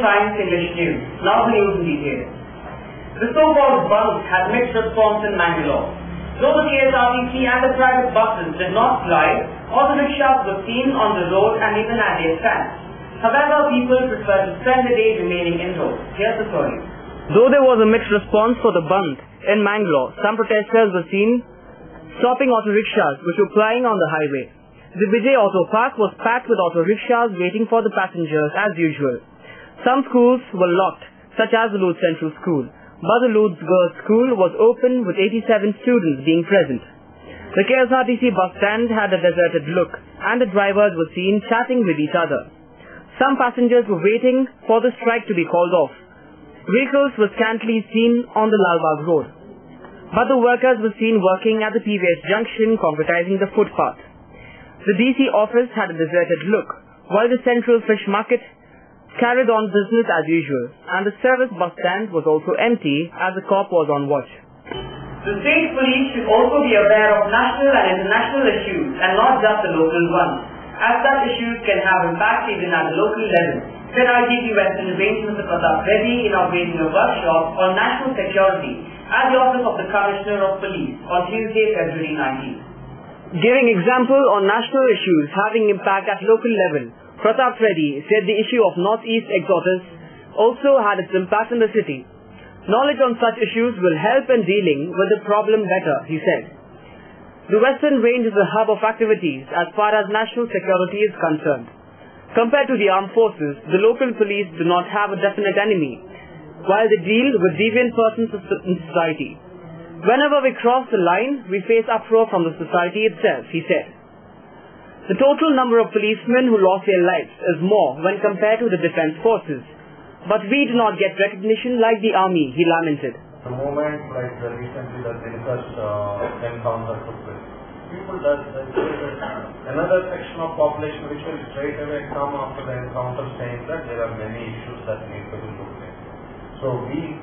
Times English News. Now the news in detail. The so-called bunk had mixed response in Mangalore. Though the KSRTC and the private buses did not fly, auto rickshaws were seen on the road and even at their stands. However, people prefer to spend the day remaining indoors. Here's the story. Though there was a mixed response for the bunk in Mangalore, some protesters were seen stopping auto rickshaws which were plying on the highway. The Vijay Auto Park was packed with auto rickshaws waiting for the passengers as usual. Some schools were locked, such as the Lodh Central School, but the Lodh Girls' School was open with 87 students being present. The KSRTC bus stand had a deserted look and the drivers were seen chatting with each other. Some passengers were waiting for the strike to be called off. Vehicles were scantily seen on the Lalbagh Road, but the workers were seen working at the PVS junction concretizing the footpath. The DC office had a deserted look, while the Central Fish Market carried on business as usual, and the service bus stand was also empty as the cop was on watch. The state police should also be aware of national and international issues and not just the local ones, as such issues can have impact even at the local level. Said IGP Western Range Mr. Pratap Reddy inaugurating a workshop on national security at the office of the Commissioner of Police on Tuesday, February 19th. Giving example on national issues having impact at local level, Pratap Reddy said the issue of Northeast exodus also had its impact in the city. Knowledge on such issues will help in dealing with the problem better, he said. The Western Range is a hub of activities as far as national security is concerned. Compared to the armed forces, the local police do not have a definite enemy, while they deal with deviant persons in society. Whenever we cross the line, we face uproar from the society itself, he said. The total number of policemen who lost their lives is more when compared to the defense forces. But we do not get recognition like the army, he lamented. The moment like recently the Dinkas encounter took place, people another section of population which will straight away come after the encounter saying that there are many issues that need to be looked at. So we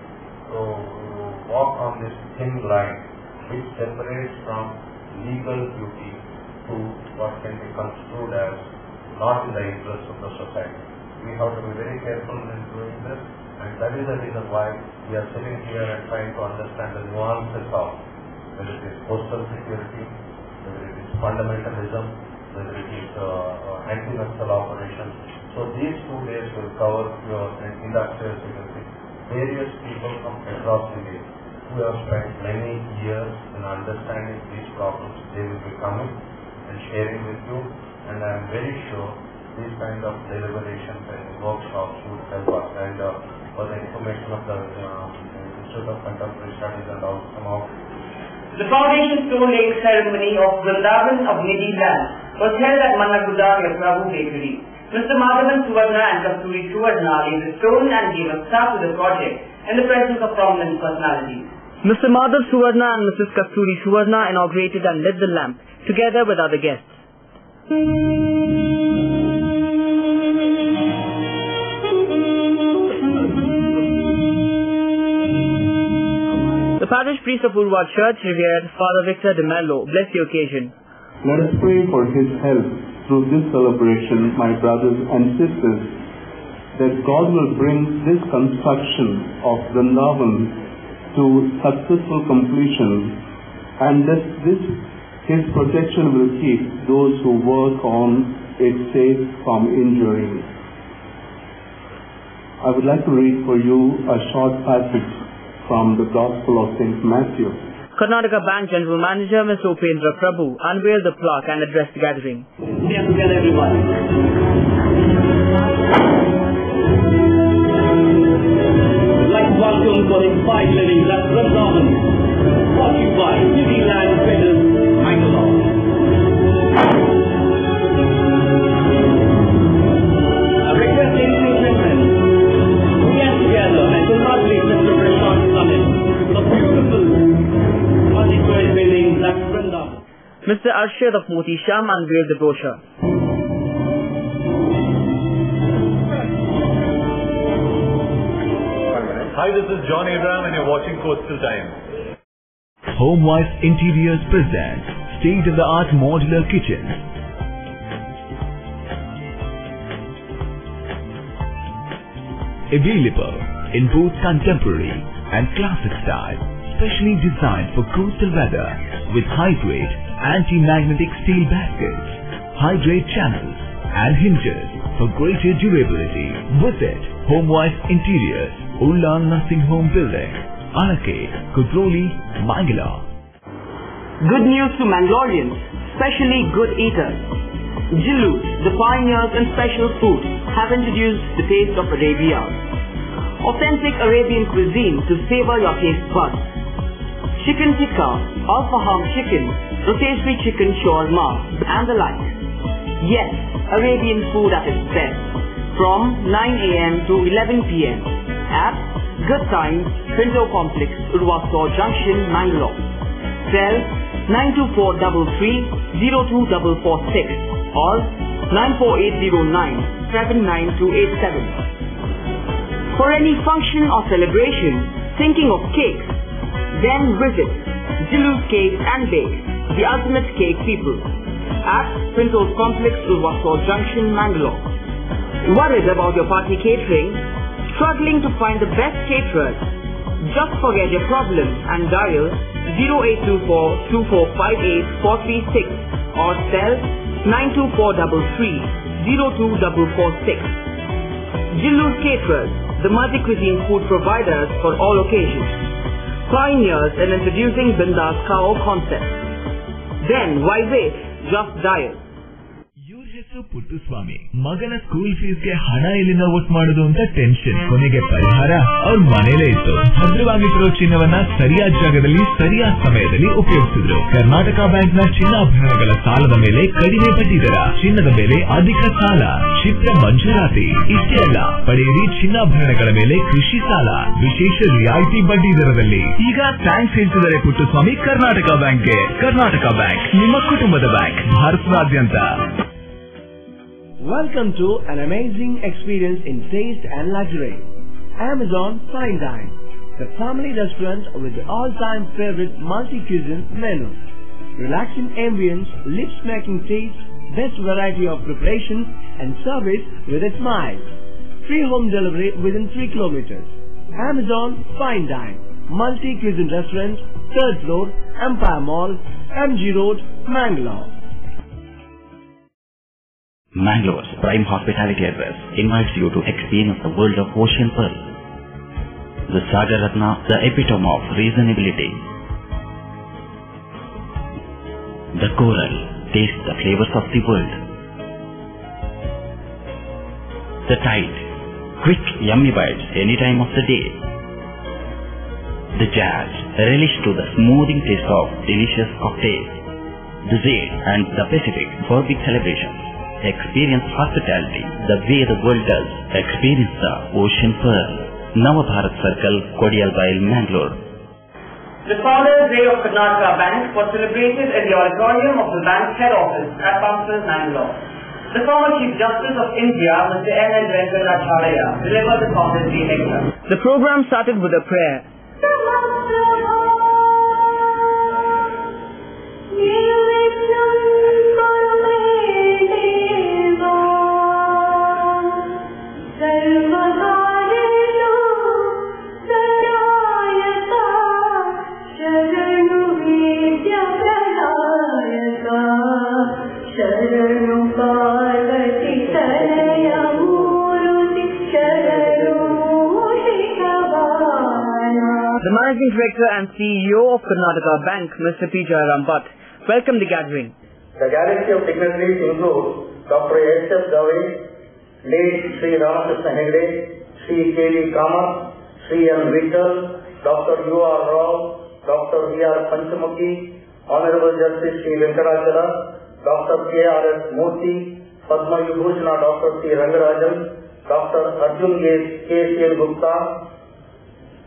walk on this thin line which separates from legal duty to what can be construed as not in the interest of the society. We have to be very careful in doing this, and that is the reason why we are sitting here and trying to understand the nuances of whether it is postal security, whether it is fundamentalism, whether it is anti-nexal operations. So these 2 days will cover your industrial security. Various people from across India who have spent many years in understanding these problems, they will be coming and sharing with you, and I am very sure these kind of deliberations and workshops would help us. And for the information of the Institute of Contemporary Studies and all some of the foundation stone laying ceremony of Vrindavan of Nidhi Land was held at Mannagudda Prabhu Bakery. Mr. Madhavan Suvarna and Kasturi Suvarna laid the stone and gave a start to the project in the presence of prominent personalities. Mr. Madhav Suvarna and Mrs. Kasturi Suvarna inaugurated and lit the lamp together with other guests. The parish priest of Urva Church, Revered Father Victor de Mello, blessed the occasion. Let us pray for his help through this celebration, my brothers and sisters, that God will bring this construction of Vrindavan to successful completion, and that his protection will keep those who work on it safe from injury. I would like to read for you a short passage from the Gospel of St. Matthew. Karnataka Bank General Manager Ms. Upendra Prabhu unveiled the plaque and addressed the gathering. Stand together, everyone. Welcome for inspired living at Vrindavan, brought to you by Nidhi Land Traders, Bangalore. A request, ladies and gentlemen, to get together and to not leave Mr. Prashant Summit, the beautiful multi-story building at Vrindavan. Mr. Arshad of Moti Sham unveiled the brochure. Hi, this is John Abraham and you're watching Coastal Times. HomeWise Interiors presents state-of-the-art modular kitchen. available in both contemporary and classic style, specially designed for coastal weather with high-grade anti-magnetic steel baskets, high-grade channels and hinges for greater durability. Visit Homewise Interiors, Ullan Nursing Home Building, Anake, Kudroli, Mangalore. Good news to Mangaloreans, especially good eaters. Jillu, the pioneers in special food, have introduced the taste of Arabia. Authentic Arabian cuisine to savor your taste buds. Chicken tikka, al-faham chicken, rotisserie chicken shawarma, and the like. Yes, Arabian food at its best. From 9 a.m. to 11 p.m. at Good Times, Pinto Complex, Urvaskor Junction, Mangalore. Cell 92433-02446 or 94809-79287. For any function or celebration, thinking of cakes, then visit Jillu's Cakes and Bakes, the ultimate cake people, at Pinto's Complex, Urvaskor Junction, Mangalore. Worried about your party catering? Struggling to find the best caterers? Just forget your problems and dial 0824-2458-436 or cell 92433-02446. Jillu's Caterers, the multi-cuisine food providers for all occasions. Pioneers in introducing Bindas Kao concept. Then why wait? Just dial. ಪುಟ್ಟುಸ್ವಾಮಿ ಮಗನ school ಫೀಸ್ಗೆ ಹಣ ಎಲ್ಲಿಂದ ಒಟ್ಟು ಮಾಡೋದು ಅಂತ tension. ಕೊನೆಗೆ ಪರಿಹಾರ ಅವ್ರ ಮನೇಲೇ ಇತ್ತು. ಭದ್ರವಾಗಿಟ್ಟಿರೋ ಚಿನ್ನವನ್ನ ಸರಿಯಾದ ಜಾಗದಲ್ಲಿ ಸರಿಯಾದ ಸಮಯದಲ್ಲಿ ಉಪಯೋಗಿಸಿದ್ರು. ಕರ್ನಾಟಕ ಬ್ಯಾಂಕ್ ನ ಚಿನ್ನಾಭರಣಗಳ ಸಾಲದ ಮೇಲೆ ಕಡಿಮೆ ಬಡ್ಡಿ ದರ, ಚಿನ್ನದ ಮೇಲೆ ಅಧಿಕ ಸಾಲ, ಕ್ಷಿಪ್ರ ಮಂಜೂರಾತಿ. ಇಷ್ಟೇ ಅಲ್ಲ, ಪಡೆಯಿರಿ ಚಿನ್ನಾಭರಣಗಳ ಮೇಲೆ ಕೃಷಿ ಸಾಲ ವಿಶೇಷ ರಿಯಾಯಿತಿ ಬಡ್ಡಿ ದರದಲ್ಲಿ. ಈಗ ಥ್ಯಾಂಕ್ಸ್ ಹೇಳ್ತಿದ್ದಾರೆ ಪುಟ್ಟುಸ್ವಾಮಿ ಕರ್ನಾಟಕ ಬ್ಯಾಂಕ್ಗೆ. ಕರ್ನಾಟಕ ಬ್ಯಾಂಕ್ ನಿಮ್ಮ ಕುಟುಂಬದ ಬ್ಯಾಂಕ್, ಭಾರತದಾದ್ಯಂತ. Welcome to an amazing experience in taste and luxury. Amazon Fine Dine, the family restaurant with the all-time favorite multi-cuisine menu. Relaxing ambience, lips-making taste, best variety of preparation and service with a smile. Free home delivery within 3 kilometers. Amazon Fine Dine, multi-cuisine restaurant, 3rd floor, Empire Mall, MG Road, Mangalore. Mangalore's prime hospitality address invites you to experience the world of Ocean Pearl. The Sagar Ratna, the epitome of reasonability. The coral, taste the flavors of the world. The tide, quick yummy bites any time of the day. The jazz, relish to the smoothing taste of delicious cocktails. The Zade and the Pacific for big celebrations. Experience hospitality the way the world does. Experience the Ocean Pearl. Navabharat Circle, Kodialbail, Mangalore. The Founders' Day of Karnataka Bank was celebrated at the auditorium of the bank's head office at Pampers, Mangalore. The former Chief Justice of India, Mr. N. Venkatacharya, delivered the Founders' Day lecture. The program started with a prayer. The Managing Director and CEO of Karnataka Bank, Mr. P. Jairam Bhatt, welcomed the gathering. The galaxy of dignitaries include Dr. H.S. Dave, late Sri Ramakrishna Hegde, Sri K.V. Kamath, Sri M. Vittal, Dr. U.R. Rao, Dr. V.R. Panchamukhi, Honorable Justice Sri Venkatachala, Dr. K.R.S. Murthy, Padma Vibhushana Dr. C. Rangarajan, Dr. Arjun K.C.L. Gupta,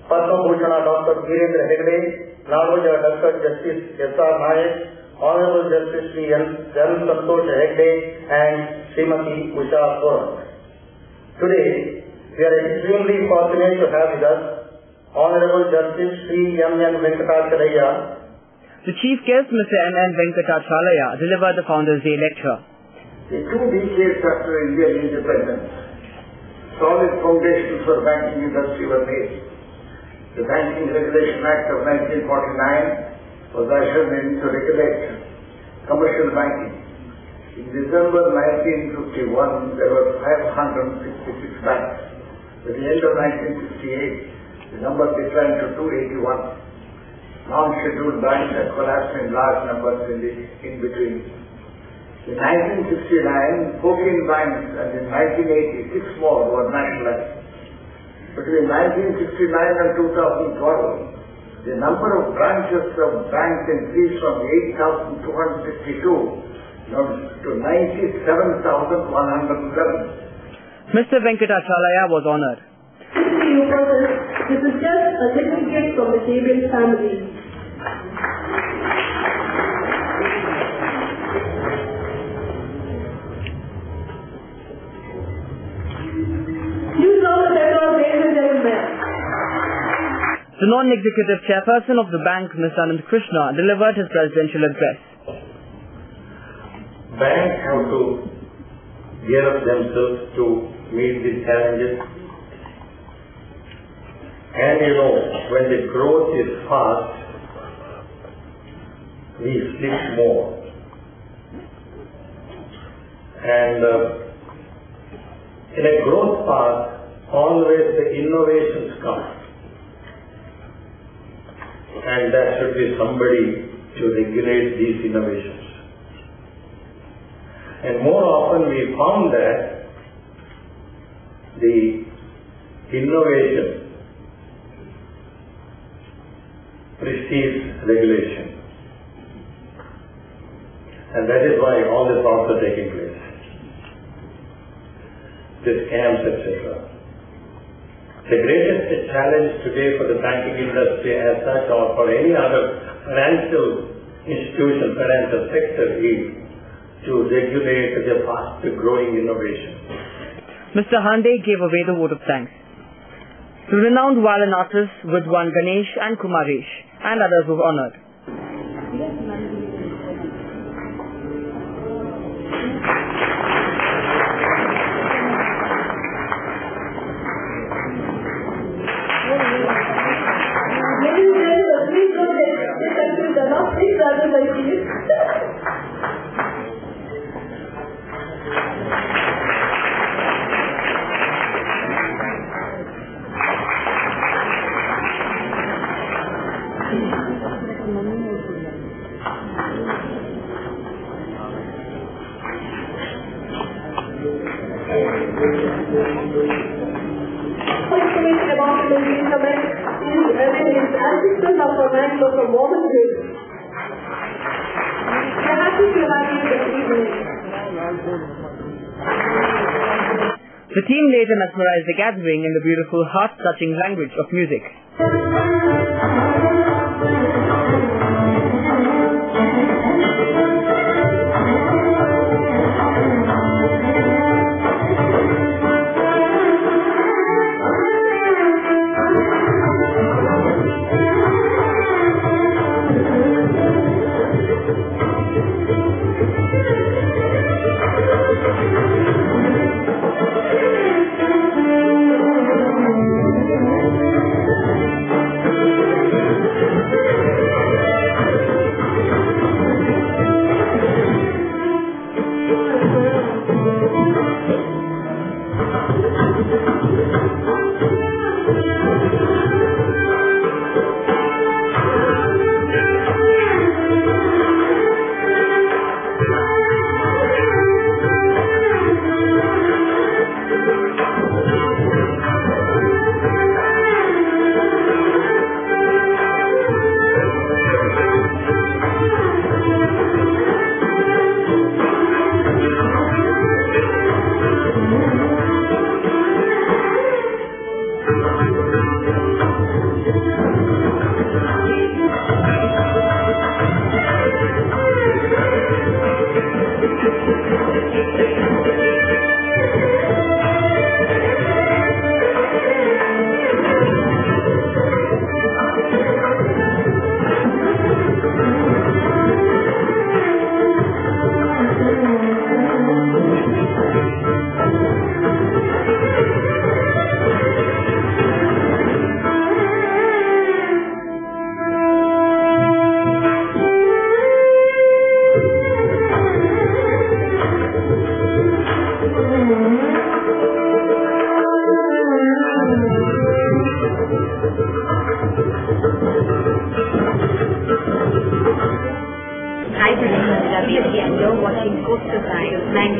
Padma Bhushana Dr. Virendra Hegde, Naroja Dr. Justice S.R. Nayak, Honorable Justice Sri N. Santosh Hegde and Srimati Usha Thorat. Today, we are extremely fortunate to have with us Honorable Justice Sri M. N. Venkatacharya. The chief guest, Mr. M. N. Venkatacharya, delivered the Founders' Day lecture. The 2 decades after Indian independence, solid foundations for banking industry were made. The Banking Regulation Act of 1949 was ushered in to regulate commercial banking. In December 1951, there were 566 banks. At the end of 1968, the number declined to 281. Non-scheduled banks had collapsed in large numbers in between. In 1969, 14 banks, and in 1980, 6 more were nationalized. Between 1969 and 2012, the number of branches of banks increased from 8,262 to 97,111. Mr. Venkatachalaya was honored. This is just a little gift from the Sabian family. The non-executive chairperson of the bank, Mr. Anand Krishna, delivered his presidential address. Banks have to gear up themselves to meet these challenges. And when the growth is fast, we slip more. And in a growth path, always the innovations come. And there should be somebody to regulate these innovations. And more often we found that the innovation precedes regulation. And that is why all the talks are taking place. The scams, etc. The greatest challenge today for the banking industry as such, or for any other financial institution, financial sector, is to regulate the fast growing innovation. Mr. Hande gave away the vote of thanks. The renowned violin artists Vidwan Ganesh and Kumaresh and others were honored. Information about the Indian government is evidence ancestors of a man of a modern day. We are happy to have you this evening. The team later mesmerized the gathering in the beautiful, heart-touching language of music.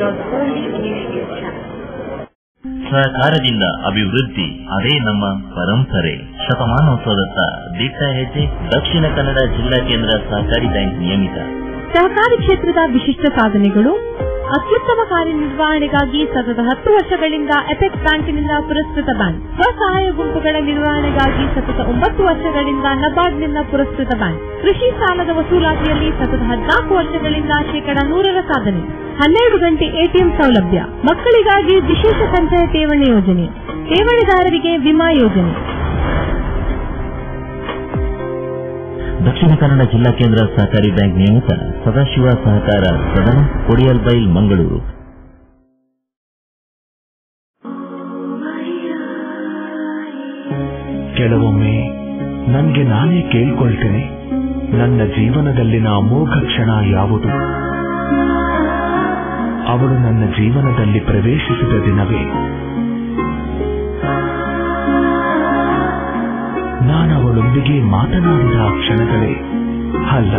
was only initially a chapter. ಸಹಕಾರದಿಂದ ಅಭಿವೃದ್ಧಿ, ಅದೇ ನಮ್ಮ ಪರಂಪರೆ. ಶತಮಾನೋತ್ಸವದತ್ತ ದಿಟ್ಟ ಹೆಜ್ಜೆ. ದಕ್ಷಿಣ ಕನ್ನಡ ಜಿಲ್ಲಾ ಕೇಂದ್ರ ಸಹಕಾರಿ ಬ್ಯಾಂಕ್ ನಿಯಮಿತ. ಸಹಕಾರಿ ಕ್ಷೇತ್ರದ ವಿಶಿಷ್ಟ ಸಾಧನೆಗಳು. ಅತ್ಯುತ್ತಮ ಕಾರ್ಯನಿರ್ವಹಣೆಗಾಗಿ ಸತತ 10 ವರ್ಷಗಳಿಂದ ಅಪೆಕ್ಸ್ ಬ್ಯಾಂಕಿನಿಂದ ಪುರಸ್ಕೃತ ಬ್ಯಾಂಕ್. ಸ್ವಸಹಾಯ ಗುಂಪುಗಳ ನಿರ್ವಹಣೆಗಾಗಿ ಸತತ 9 ವರ್ಷಗಳಿಂದ ನಬಾರ್ಡ್ನಿಂದ ಪುರಸ್ಕೃತ ಬ್ಯಾಂಕ್. ಕೃಷಿ ಸಾಲದ ವಸೂಲಾತಿಯಲ್ಲಿ ಸತತ 14 ವರ್ಷಗಳಿಂದ 100% ಸಾಧನೆ. 12 ಗಂಟೆ ಎಟಿಎಂ ಸೌಲಭ್ಯ. ಮಕ್ಕಳಿಗಾಗಿ ವಿಶೇಷ ಸಂಚಯ ಠೇವಣಿ ಯೋಜನೆ. ಠೇವಣಿದಾರರಿಗೆ ವಿಮಾ ಯೋಜನೆ. ದಕ್ಷಿಣ ಕನ್ನಡ ಜಿಲ್ಲಾ ಕೇಂದ್ರ ಸಹಕಾರಿ ಬ್ಯಾಂಕ್ ನಿಯಮಿತ ಸದಾಶಿವ ಸಹಕಾರ ಸದನ, ಕೊಡಿಯಲ್ಬೈಲ್, ಮಂಗಳೂರು. ಕೆಲವೊಮ್ಮೆ ನನಗೆ ನಾನೇ ಕೇಳ್ಕೊಳ್ತೇನೆ, ನನ್ನ ಜೀವನದಲ್ಲಿನ ಅಮೋಘ ಕ್ಷಣ ಯಾವುದು? ಅವಳು ನನ್ನ ಜೀವನದಲ್ಲಿ ಪ್ರವೇಶಿಸಿದ ದಿನವೇ. ನಾನವಳೊಂದಿಗೆ ಮಾತನಾಡಿದ ಕ್ಷಣಗಳೇ. ಅಲ್ಲ,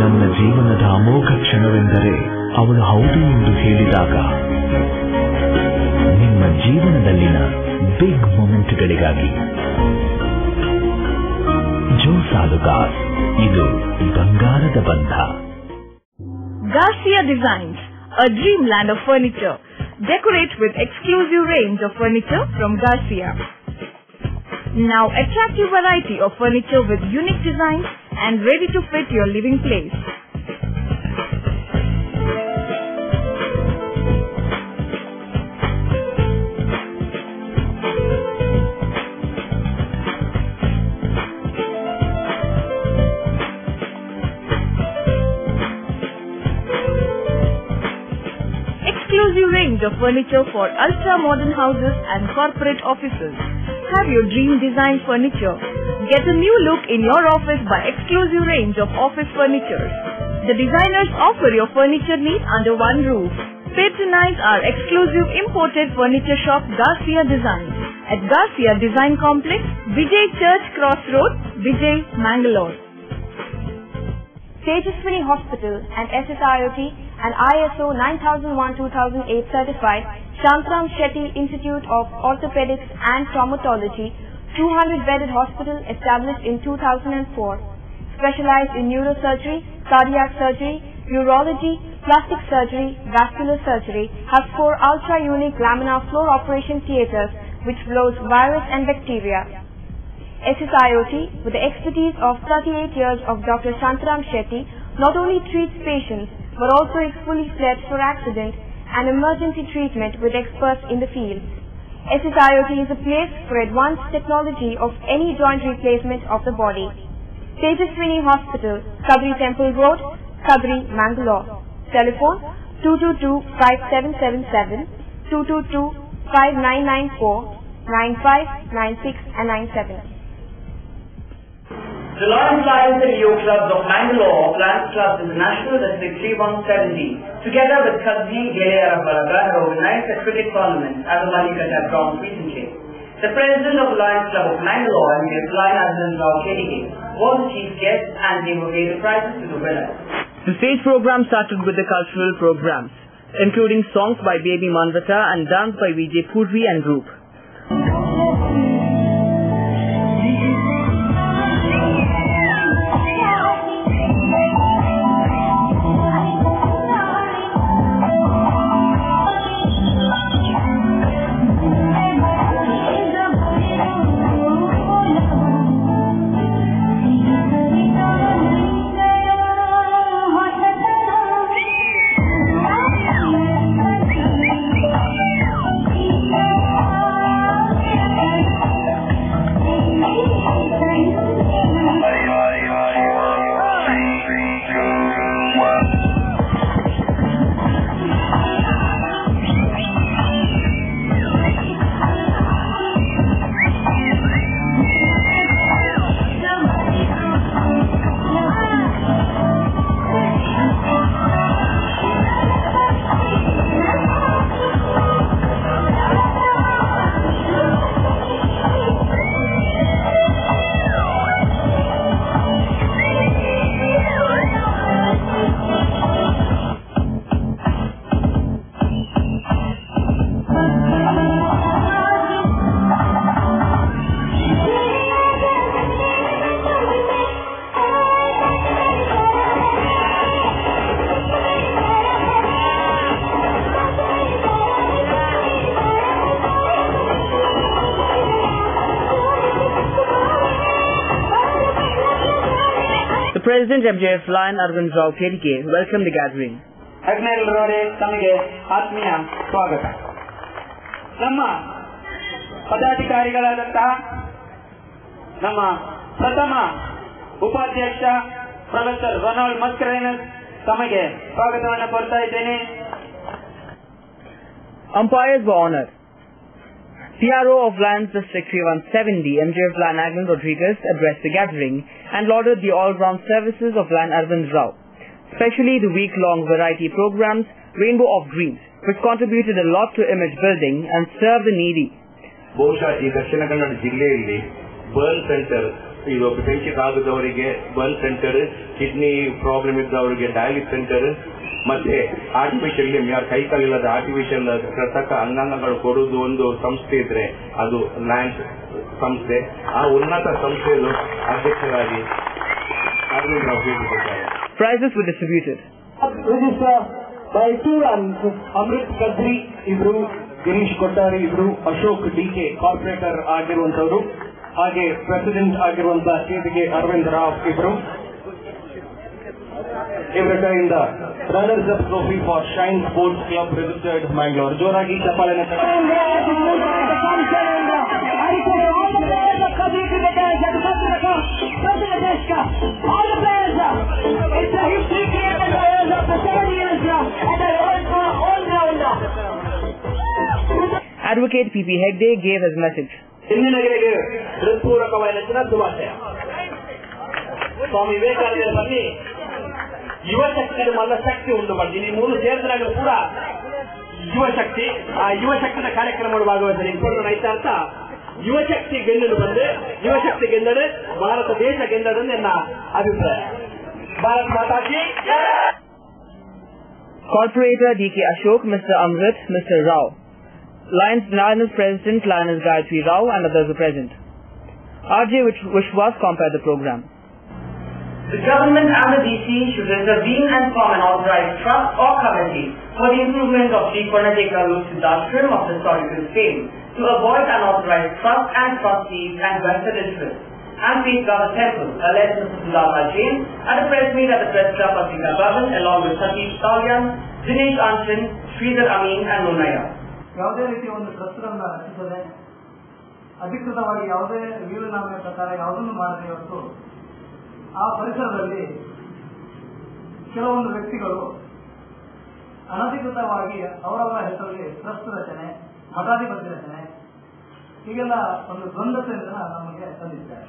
ನನ್ನ ಜೀವನದ ಅಮೋಘ ಕ್ಷಣವೆಂದರೆ ಅವಳು ಹೌದು ಎಂದು ಹೇಳಿದಾಗ. ನಿಮ್ಮ ಜೀವನದಲ್ಲಿನ ಬಿಗ್ ಮೊಮೆಂಟ್ಗಳಿಗಾಗಿ ಜೋಸಾಲುಗಾಸ್, ಇದು ಬಂಗಾರದ ಬಂಧ. Garcia Designs, a dreamland of furniture. Decorate with exclusive range of furniture from Garcia. Now attractive variety of furniture with unique designs and ready to fit your living place. Exclusive range of furniture for ultra modern houses and corporate offices. Have your dream design furniture. Get a new look in your office by exclusive range of office furniture. The designers offer your furniture needs under one roof. Patronize our exclusive imported furniture shop Garcia Design at Garcia Design Complex, Vijay Church Cross Road, Vijay, Mangalore. Tejaswini Hospital and SSIOT and ISO 9001-2008 certified Shantram Shetty Institute of Orthopedics and Traumatology, 200-bedded hospital established in 2004. Specialized in neurosurgery, cardiac surgery, urology, plastic surgery, vascular surgery, has 4 ultra-unique laminar floor operation theaters which blows virus and bacteria. SSIOT, with the expertise of 38 years of Dr. Shantram Shetty, not only treats patients but also is fully fledged for accident and emergency treatment with experts in the field. SSIOT is a place for advanced technology of any joint replacement of the body. Tejaswini Hospital, Kabri Temple Road, Kabri, Mangalore. Telephone 222-5777, 222-5994, 95, 96 and 97. The Lions and Youth Clubs of Mangalore, Lions Clubs International District 3170, together with Kadhi Geleyara Balaga, have organized a cricket tournament at the Malikata grounds recently. The President of the Lions Club of Mangalore, M.S. Lion Azlan Rao Shetty, was the chief guest and gave away the prizes to the winners. The stage program started with the cultural programs, including songs by Baby Manvata and dance by Vijay Purvi and group. President MJF Lion Arvind Rao KDK welcomed the gathering. ಅಗ್ನೇರವರೇ ತಮಗೆ ಆತ್ಮೀಯ ಸ್ವಾಗತ. ನಮ್ಮ ಪದಾಧಿಕಾರಿಗಳಾದಂತಹ ನಮ್ಮ ಪ್ರಥಮ ಉಪಾಧ್ಯಕ್ಷ professor Ronald Mascarenhas ತಮಗೆ ಸ್ವಾಗತವನ್ನು ಕೋರ್ತಾ ಇದ್ದೇನೆ. Umpires were honored. PRO of Lions District 3170, MJF Lion Agnes Rodriguez, addressed the gathering and lauded the all-round services of Lion Arvind Rao, especially the week-long variety programs Rainbow of Dreams, which contributed a lot to image building and served the needy. ಬಹುಶಃ ಈ ದಕ್ಷಿಣ ಕನ್ನಡ ಜಿಲ್ಲೆಯಲ್ಲಿ burn centre, ಇದು ಬೆಂಕಿಗಾಗದವರಿಗೆ burn centre, kidney problem ಇದ್ದವರಿಗೆ ಡಯಾಲಿಸ್ centre, ಮತ್ತೆ artificial limb, ಯಾರು ಕೈಕಾಲಿಲ್ಲದ artificial ಕೃತಕ ಅಂಗಾಂಗಗಳು ಕೊಡುವುದು ಒಂದು ಸಂಸ್ಥೆ ಇದ್ರೆ ಅದು ಲ್ಯಾಂಡ್ ಸಂಸ್ಥೆ. ಆ ಉನ್ನತ ಸಂಸ್ಥೆಯ ಅಧ್ಯಕ್ಷರಾಗಿ ಅರವಿಂದ್ ರಾವ್ ಹೇಳಿದ್ದಾರೆ. Prizes were distributed. Register by 2 runs, Amrit Kadri ಇಬ್ರು, ಗಿರೀಶ್ ಕೊಟ್ಟಾರಿ ಇಬ್ರು, ಅಶೋಕ್ DK ಕಾರ್ಪೊರೇಟರ್ ಆಗಿರುವಂತವರು, ಹಾಗೆ ಪ್ರೆಸಿಡೆಂಟ್ ಆಗಿರುವಂತಹ KDK ಅರವಿಂದ್ ರಾವ್ ಇಬ್ರು. ಇವರ ಕಡೆಯಿಂದ runners up trophy for shine sports club registered Mangalore. ಜೋರಾಗಿ ಚಪ್ಪಾಳೆನ Advocate P.P. Hegde gave his message. ಹಿಂದಿನಗಳಿಗೆ ಹೃತ್ಪೂರ್ವಕವಾದ ಶುಭಾಶಯ. ಸ್ವಾಮಿ ವಿವೇಕಾನಂದ ಬನ್ನಿ ಯುವಶಕ್ತಿ ಮಲ್ಲ ಶಕ್ತಿ ಉಂಟು ಮಾಡ್ತೀನಿ. 3 ಸೇರಿದಾಗ ಕೂಡ ಯುವಶಕ್ತಿ, ಆ ಯುವಶಕ್ತಿಯ ಕಾರ್ಯಕ್ರಮಗಳು ಭಾಗವಹಿಸಿದೆ. ಇಬ್ಬರು ರೈತಾರ್ಥ ಯುವಶಕ್ತಿ ಗೆಲ್ಲಲು ಬಂದು ಯುವಶಕ್ತಿ ಗೆಲ್ಲದೆ ಭಾರತ ದೇಶ ಗೆಲ್ಲದು ನನ್ನ ಅಭಿಪ್ರಾಯ. ಭಾರತ್ ಮಾತಾ ಕಿ. Corporator D.K. Ashok, Mr. Amrit, Mr. Rao, Lioness President Lioness Gayatri Rao and others were present. R.J. Vishwas compared the program. The government and the DC should intervene and form an authorized trust or committee for the improvement of Sri Karnataka Siddhashram of historical fame to avoid unauthorized trust and trustees and vested interests, and safeguard the temple, alleged Mr. Sudhakar Jain at a press meet at the Press Club of Sita Bhavan along with Satish Talyan, Dinesh Anshin, Sridhar Amin and Nunaya. ಯಾವುದೇ ರೀತಿಯ ಒಂದು ಟ್ರಸ್ಟ್ಗಳನ್ನ ರಚಿಸದೆ ಅಧಿಕೃತವಾಗಿ ಯಾವುದೇ ವೀಲುನಾಮೆ ಪ್ರಕಾರ ಯಾವುದನ್ನು ಮಾಡದೆ ಇವತ್ತು ಆ ಪರಿಸರದಲ್ಲಿ ಕೆಲವೊಂದು ವ್ಯಕ್ತಿಗಳು ಅನಧಿಕೃತವಾಗಿ ಅವರವರ ಹೆಸರಲ್ಲಿ ಟ್ರಸ್ಟ್ ರಚನೆ, ಮಠಾಧಿಪತಿ ರಚನೆ, ಹೀಗೆಲ್ಲ ಒಂದು ದ್ವಂದ್ವತೆಯಿಂದ ನಮಗೆ ತಂದಿದ್ದಾರೆ.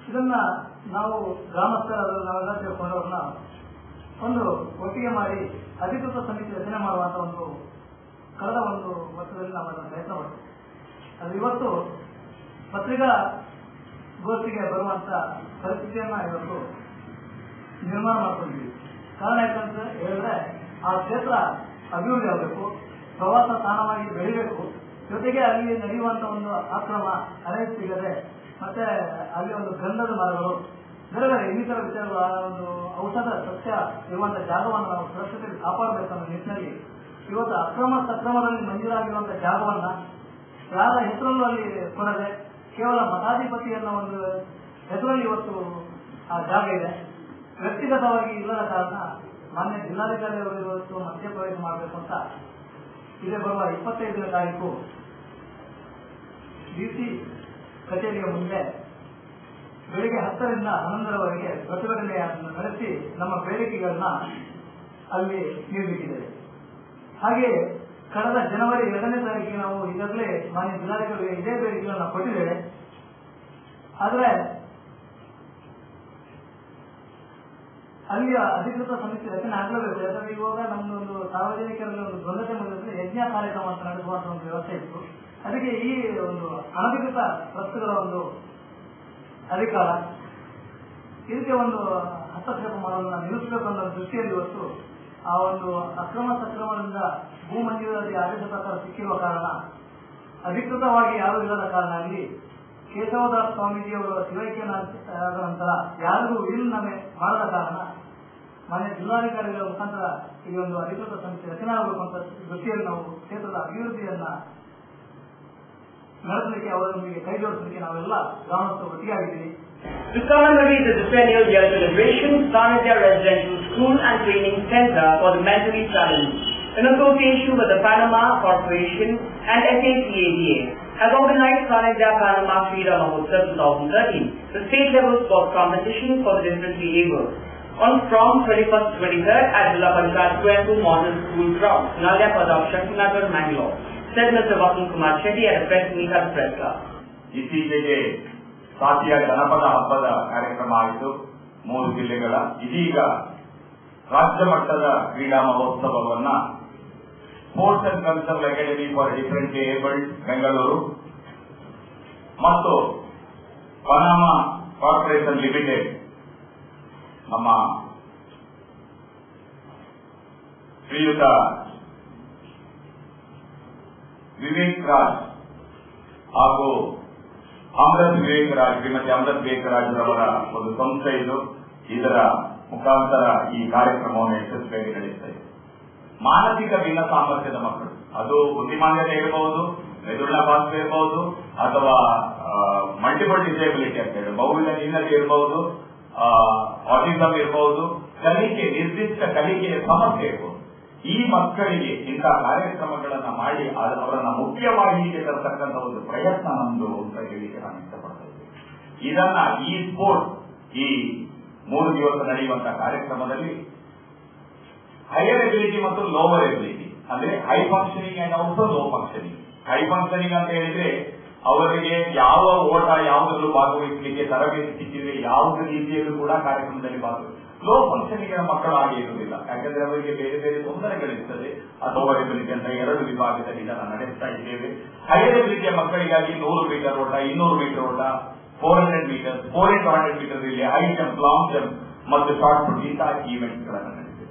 ಇದನ್ನ ನಾವು ಗ್ರಾಮಸ್ಥರಾದ ನಾವೆಲ್ಲ ಸೇರ್ಕೊಂಡವ್ರನ್ನ ಒಂದು ಒಟ್ಟಿಗೆ ಮಾಡಿ ಅಧಿಕೃತ ಸಮಿತಿ ರಚನೆ ಮಾಡುವಂತ ಒಂದು ಕಳೆದ ಒಂದು ವರ್ಷದಲ್ಲಿ ನಾವು ಅದನ್ನು ಪ್ರಯತ್ನ ಮಾಡ್ತೀವಿ. ಅದು ಇವತ್ತು ಪತ್ರಿಕಾ ಗೋಷ್ಠಿಗೆ ಬರುವಂತ ಪರಿಸ್ಥಿತಿಯನ್ನ ಇವತ್ತು ನಿರ್ಮಾಣ ಮಾಡ್ಕೊಂಡಿದ್ದೀವಿ. ಕಾರಣ ಯಾಕಂತ ಹೇಳಿದ್ರೆ ಆ ಕ್ಷೇತ್ರ ಅಭಿವೃದ್ಧಿ ಆಗಬೇಕು, ಪ್ರವಾಸ ತಾಣವಾಗಿ ಬೆಳಿಬೇಕು, ಜೊತೆಗೆ ಅಲ್ಲಿ ನಡೆಯುವಂತ ಒಂದು ಆಕ್ರಮ ಅರಣ್ಯ ಸಿಗದೆ, ಮತ್ತೆ ಅಲ್ಲಿ ಒಂದು ಗಂಧದ ಮರಗಳು, ಬೇರೆ ಬೇರೆ ಇನ್ನಿತರ ವಿಚಾರಗಳು, ಆ ಒಂದು ಔಷಧ ಸಸ್ಯ ಇರುವಂತಹ ಜಾಗವನ್ನು ನಾವು ಸುರಕ್ಷತೆ ಕಾಪಾಡಬೇಕನ್ನೋ ನಿಟ್ಟಿನಲ್ಲಿ ಇವತ್ತು ಅಕ್ರಮ ಸಕ್ರಮದಲ್ಲಿ ಮಂಜೂರಾಗಿರುವಂತಹ ಜಾಗವನ್ನ ಯಾರ ಹೆಸರಲ್ಲೂ ಅಲ್ಲಿ ಕೊಡದೆ ಕೇವಲ ಮಠಾಧಿಪತಿಯನ್ನ ಒಂದು ಹೆಸರಲ್ಲಿ ಇವತ್ತು ಆ ಜಾಗ ಇದೆ. ವ್ಯಕ್ತಿಗತವಾಗಿ ಇಲ್ಲದ ಕಾರಣ ಮಾನ್ಯ ಜಿಲ್ಲಾಧಿಕಾರಿಯವರು ಇವತ್ತು ಮಧ್ಯಪ್ರವೇಶ ಮಾಡಬೇಕು ಅಂತ ಇದೇ ಬರುವ 25ನೇ ತಾರೀಕು DC ಕಚೇರಿಯ ಮುಂದೆ ಬೆಳಿಗ್ಗೆ 10ರಿಂದ 11ರವರೆಗೆ ಪ್ರತಿಭಟನೆಯನ್ನು ನಡೆಸಿ ನಮ್ಮ ಬೇಡಿಕೆಗಳನ್ನ ಅಲ್ಲಿ ನೀಡಲಿಕ್ಕಿದ್ದೇವೆ. ಹಾಗೆ ಕಳೆದ ಜನವರಿ 2ನೇ ತಾರೀಕಿಗೆ ನಾವು ಈಗಾಗಲೇ ಮಾನ್ಯ ಜಿಲ್ಲಾಧಿಕಾರಿಗೆ ಇದೇ ಬೇಡಿಕೆಗಳನ್ನು ಕೊಟ್ಟಿದ್ದೇವೆ. ಆದರೆ ಅಲ್ಲಿಯ ಅಧಿಕೃತ ಸಮಿತಿ ರಚನೆ ಆಗಲೇಬೇಕು. ಯಾಕಂದ್ರೆ ಇವಾಗ ನಮ್ದೊಂದು ಸಾರ್ವಜನಿಕರಲ್ಲಿ ಒಂದು ದ್ವಂದ್ವತೆ ಬಂದಿದ್ರೆ ಯಜ್ಞ ಕಾರ್ಯಕ್ರಮ ಅಂತ ನಡೆಸುವಂತ ಒಂದು ವ್ಯವಸ್ಥೆ ಇತ್ತು. ಅದಕ್ಕೆ ಈ ಒಂದು ಅನಧಿಕೃತ ಟ್ರಸ್ಟ್ಗಳ ಒಂದು ಅಧಿಕಾರ ಇದಕ್ಕೆ ಒಂದು ಹಸ್ತಕ್ಷೇಪ ಮಾಡೋದನ್ನ ನಿಲ್ಲಿಸಬೇಕು ಅನ್ನೋ ದೃಷ್ಟಿಯಲ್ಲಿ ಇವತ್ತು ಆ ಒಂದು ಅಕ್ರಮ ಸಕ್ರಮದಿಂದ ಭೂ ಮಂಜೂರಾತಿ ಆದೇಶ ಪ್ರಕಾರ ಸಿಕ್ಕಿರುವ ಕಾರಣ, ಅಧಿಕೃತವಾಗಿ ಯಾರೂ ಇಲ್ಲದ ಕಾರಣ ಅಲ್ಲಿ ಕೇಶವದಾಸ್ ಸ್ವಾಮೀಜಿಯವರ ಶಿವೈಕ್ಯ ನಂತರ ಯಾರಿಗೂ ವೀಲುನಾಮೆ ಮಾಡದ ಕಾರಣ ಮಾನ್ಯ ಜಿಲ್ಲಾಧಿಕಾರಿಗಳ ಮುಖಾಂತರ ಈ ಒಂದು ಅಧಿಕೃತ ಸಮಿತಿ ರಚನೆ ಆಗಬೇಕು ಅಂತ ದೃಷ್ಟಿಯಲ್ಲಿ ನಾವು ಕ್ಷೇತ್ರದ ಅಭಿವೃದ್ಧಿಯನ್ನ ನಡೆಸಲಿಕ್ಕೆ ಅವರೊಂದಿಗೆ ಕೈ ಜೋಡಿಸಲಿಕ್ಕೆ ನಾವೆಲ್ಲ ಗ್ರಾಮಸ್ಥರು ಒಟ್ಟಿಗಾಗಿದ್ದೀವಿ. To commemorate the decennial year celebration, Sanidhya Residential School and Training Center for the Mentally Challenged, in association with the Panama Corporation and SACADA, has organized Sanidhya Panama Freedom Mahotsav 2013, the state-level sports competition for the differently abled, from 21st to 23rd at Jilla Panchayat Square Model School Ground, Nalya Padab, Shaktinagar, Mangalore, said Mr. Vasant Kumar Shetty at a press meet at the press club. ಇತ್ತೀಚೆಗೆ ಸಾತಿಯ ಜನಪದ ಹಬ್ಬದ ಕಾರ್ಯಕ್ರಮ ಆಯಿತು 3 ಜಿಲ್ಲೆಗಳ. ಇದೀಗ ರಾಜ್ಯ ಮಟ್ಟದ ಕ್ರೀಡಾ ಮಹೋತ್ಸವವನ್ನ sports and cultural academy for differently abled Bengaluru ಮತ್ತು ಪನಾಮಾ ಕಾರ್ಪೊರೇಷನ್ ಲಿಮಿಟೆಡ್ ನಮ್ಮ ಶ್ರೀಯುತ ವಿವೇಕ್ ರಾಜ್ ಹಾಗೂ ಶ್ರೀಮತಿ ಅಮೃತ್ ವಿವೇಕ್ ರಾಜ್ರವರ ಒಂದು ಸಂಸ್ಥೆ ಇದು. ಇದರ ಮುಖಾಂತರ ಈ ಕಾರ್ಯಕ್ರಮವನ್ನು ಯಶಸ್ವಿಯಾಗಿ ನಡೆಯುತ್ತದೆ. ಮಾನಸಿಕ ಭಿನ್ನ ಸಾಮರ್ಥ್ಯದ ಮಕ್ಕಳು, ಅದು ಬುದ್ಧಿಮಾನ್ಯತೆ ಇರಬಹುದು, ಮೆದುಳಿನ ಭಾಷೆ ಇರಬಹುದು, ಅಥವಾ ಮಲ್ಟಿಪಲ್ ಡಿಸೇಬಿಲಿಟಿ ಅಂತ ಹೇಳಿ ಬಹುವಿಧ ನ್ಯೂನತೆ ಇರಬಹುದು, ಆಟಿಸಮ್ ಇರಬಹುದು, ನಿರ್ದಿಷ್ಟ ಕಲಿಕೆಯ ಸಮಸ್ಯೆ ಇರಬಹುದು. ಈ ಮಕ್ಕಳಿಗೆ ಇಂತಹ ಕಾರ್ಯಕ್ರಮಗಳನ್ನ ಮಾಡಿ ಅವರನ್ನ ಮುಖ್ಯವಾಹಿನಿಗೆ ತರತಕ್ಕಂಥ ಒಂದು ಪ್ರಯತ್ನ ನಮ್ದು ಅಂತ ಹೇಳಿಕೆ ನಾನು ಇಷ್ಟಪಡ್ತೇನೆ. ಇದನ್ನ ಈ ಸ್ಪೋರ್ಟ್ಸ್ ಈ 3 ದಿವಸ ನಡೆಯುವಂತಹ ಕಾರ್ಯಕ್ರಮದಲ್ಲಿ ಹೈಯರ್ ಎಬಿಲಿಟಿ ಮತ್ತು ಲೋವರ್ ಎಬಿಲಿಟಿ ಅಂದ್ರೆ high functioning and also low functioning. High functioning ಅಂತ ಹೇಳಿದ್ರೆ ಅವರಿಗೆ ಯಾವ ಓಟ ಯಾವುದರಲ್ಲೂ ಭಾಗವಹಿಸಲಿಕ್ಕೆ ತರಬೇತಿ ಸಿಕ್ಕಿದ್ರೆ ಯಾವುದೇ ರೀತಿಯಲ್ಲೂ ಕೂಡ ಕಾರ್ಯಕ್ರಮದಲ್ಲಿ ಭಾಗವಹಿಸ. ಲೋ ಫಂಕ್ಷನಿಂಗ್ ಮಕ್ಕಳು ಹಾಗೆ ಇರುವುದಿಲ್ಲ, ಯಾಕಂದ್ರೆ ಅವರಿಗೆ ಬೇರೆ ಬೇರೆ ತೊಂದರೆಗಳಿರ್ತದೆ. ಲೋವರ್ ಎಬಿಲಿಟಿ ಅಂತ 2 ವಿಭಾಗದಲ್ಲಿ ಇದನ್ನು ನಡೆಸ್ತಾ ಇದ್ದೇವೆ. ಹೈಯರ್ ಎಬಿಲಿಟಿಯ ಮಕ್ಕಳಿಗಾಗಿ 100 ಮೀಟರ್ ಓಟ, 200 ಮೀಟರ್ ಓಟ, 400 ಮೀಟರ್, 400 ಮೀಟರ್ ಇಲ್ಲಿ ಹೈ ಜಂಪ್, ಲಾಂಗ್ ಜಂಪ್ ಮತ್ತು ಶಾರ್ಟ್ ಪುಟ್ ಇಂತಹ ಈವೆಂಟ್ಸ್ ಗಳನ್ನು ನಡೆಸಿದೆ.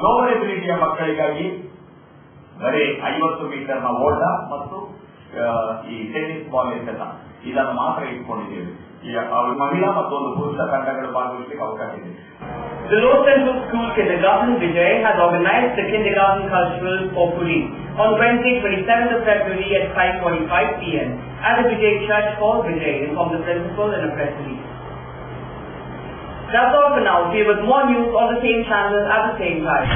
ಲೋವರ್ ಎಬಿಲಿಟಿಯ ಮಕ್ಕಳಿಗಾಗಿ ಬರೀ 50 ಮೀಟರ್ನ ಓಟ ಮತ್ತು ಈ ಟೆನ್ನಿಸ್ ಬಾಲ್ ಎಸೆತ ಇದನ್ನು ಮಾತ್ರ ಇಟ್ಕೊಂಡಿದ್ದೇವೆ. ಮಹಿಳಾ ಮತ್ತು ಒಂದು ಪುರುಷ ತಂಡಗಳು ಭಾಗವಹಿಸಲಿಕ್ಕೆ ಅವಕಾಶ ಇದೆ. The Low Central School Kindergarten Vijay has organized the Kindergarten Cultural Potpourri on Wednesday 27th of February at 5:45 p.m. at the Vijay Church Hall, Vijay, informed the principal in a press release. That's all for now. See you with more news on the same channel at the same time.